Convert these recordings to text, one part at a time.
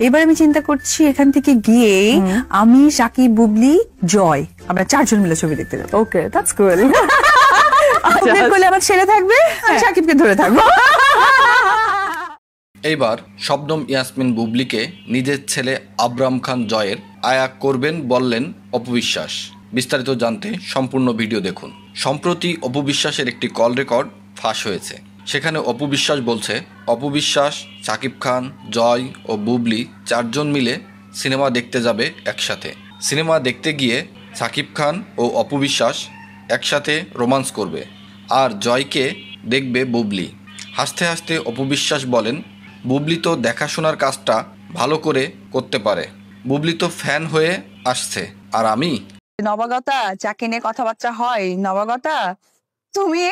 এবার আমি চিন্তা করছি এখান থেকে গিয়ে আমি, সাকিব, বুবলি, জয়, আমরা 4 জন মিলে ছবি দেখতে যাবো। ওকে, দ্যাটস কুল। করলে আমার ছেলে থাকবে, সাকিবকে ধরে থাকবো। এইবার শবনম ইয়াসমিন বুবলিকে নিজের ছেলে আবরাম খান জয়ের আয়া করবেন বললেন অপু বিশ্বাস। বিস্তারিত জানতে সম্পূর্ণ ভিডিও দেখুন। সম্প্রতি অপু বিশ্বাসের একটি কল রেকর্ড ফাঁস হয়েছে। সেখানে অপু বিশ্বাস বলছে, অপু বিশ্বাস, সাকিব খান, জয় ও বুবলি 4 জন মিলে সিনেমা দেখতে যাবে একসাথে। সিনেমা দেখতে গিয়ে সাকিব খান ও অপু বিশ্বাস একসাথে রোমান্স করবে, আর জয়কে দেখবে বুবলি। হাসতে হাসতে অপু বিশ্বাস বলেন, বুবলি তো দেখাশোনার কাজটা ভালো করে করতে পারে, বুবলি তো ফ্যান হয়ে আসছে, আর আমি নবাগতা যাকে নিয়ে কথাবার্তা হয়, নবাগতা তুমি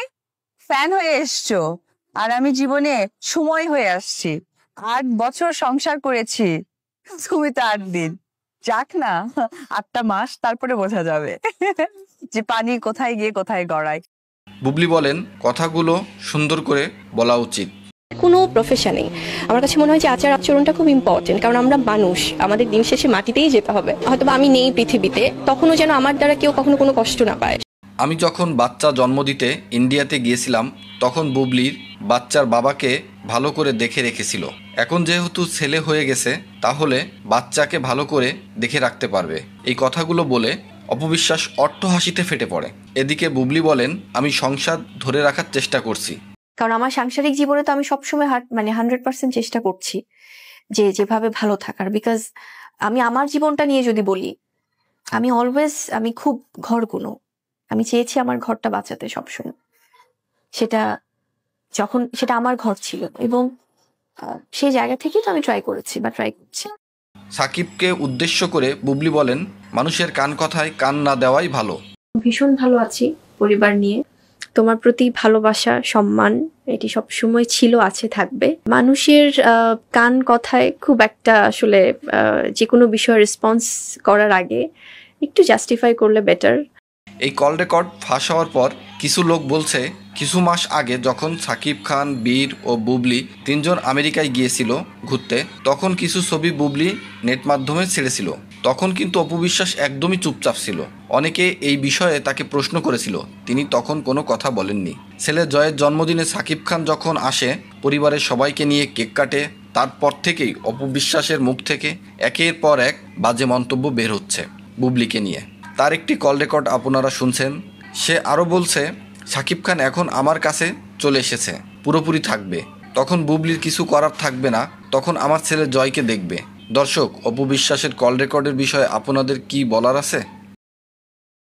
ফ্যান হয়ে এসছো, আর আমি জীবনে সময় হয়ে আসছি। 8 বছর সংসার করেছি, তুমি তো 8 দিন। যাক না, 8টা মাস, তারপরে বোঝা যাবে যে পানি কোথায় গিয়ে কোথায় গড়ায়। বুবলি বলেন, কথাগুলো সুন্দর করে বলা উচিত। কোনো প্রফেশনেই আমার কাছে মনে হয় যে আচার আচরণটা খুব ইম্পর্টেন্ট, কারণ আমরা মানুষ, আমাদের দিন শেষে মাটিতেই যেতে হবে। হয়তো আমি নেই পৃথিবীতে, তখনও যেন আমার দ্বারা কেউ কখনো কোনো কষ্ট না পায়। আমি যখন বাচ্চা জন্ম দিতে ইন্ডিয়াতে গিয়েছিলাম, তখন বুবলির বাচ্চার বাবাকে ভালো করে দেখে রেখেছিল। এখন যেহেতু ছেলে হয়ে গেছে, তাহলে বাচ্চাকে ভালো করে দেখে রাখতে পারবে। এই কথাগুলো বলে অপু বিশ্বাস অট্টহাসিতে ফেটে পড়ে। এদিকে বুবলি বলেন, আমি সংসার ধরে রাখার চেষ্টা করছি, কারণ আমার সাংসারিক জীবনে তো আমি সবসময় 100% চেষ্টা করছি যে যেভাবে ভালো থাকার। বিকজ আমি আমার জীবনটা নিয়ে যদি বলি, আমি অলওয়েজ আমি খুব ঘরকুনো। আমি চেয়েছি আমার ঘরটা বাঁচাতে সবসময়, সেটা আমার ঘর ছিল, এবং সেই জায়গা থেকেই তো আমি ট্রাই করেছি বা ট্রাই করছি। সাকিবকে উদ্দেশ্য করে বুবলি বলেন, মানুষের কান কথায় কান না দেওয়াই ভালো। ভীষণ ভালো আছি পরিবার নিয়ে। তোমার প্রতি ভালোবাসা, সম্মান এটি সবসময় ছিল, আছে, থাকবে। মানুষের কান কথায় খুব একটা আসলে যে কোনো বিষয়ে রেসপন্স করার আগে একটু জাস্টিফাই করলে বেটার। এই কল রেকর্ড ফাঁস হওয়ার পর কিছু লোক বলছে, কিছু মাস আগে যখন সাকিব খান, বীর ও বুবলি 3 জন আমেরিকায় গিয়েছিল ঘুরতে, তখন কিছু ছবি বুবলি নেট মাধ্যমে ছেড়েছিল। তখন কিন্তু অপু বিশ্বাস একদমই চুপচাপ ছিল। অনেকে এই বিষয়ে তাকে প্রশ্ন করেছিল, তিনি তখন কোনো কথা বলেননি। ছেলে জয়ের জন্মদিনে সাকিব খান যখন আসে, পরিবারের সবাইকে নিয়ে কেক কাটে, তারপর থেকেই অপু বিশ্বাসের মুখ থেকে একের পর এক বাজে মন্তব্য বের হচ্ছে বুবলিকে নিয়ে। তার একটি কল রেকর্ড আপনারা শুনছেন। সে আরও বলছে, সাকিব খান এখন আমার কাছে চলে এসেছে, পুরোপুরি থাকবে, তখন বুবলির কিছু করার থাকবে না, তখন আমার ছেলে জয়কে দেখবে। দর্শক, অপু বিশ্বাসের কল রেকর্ডের বিষয়ে আপনাদের কি বলার আছে?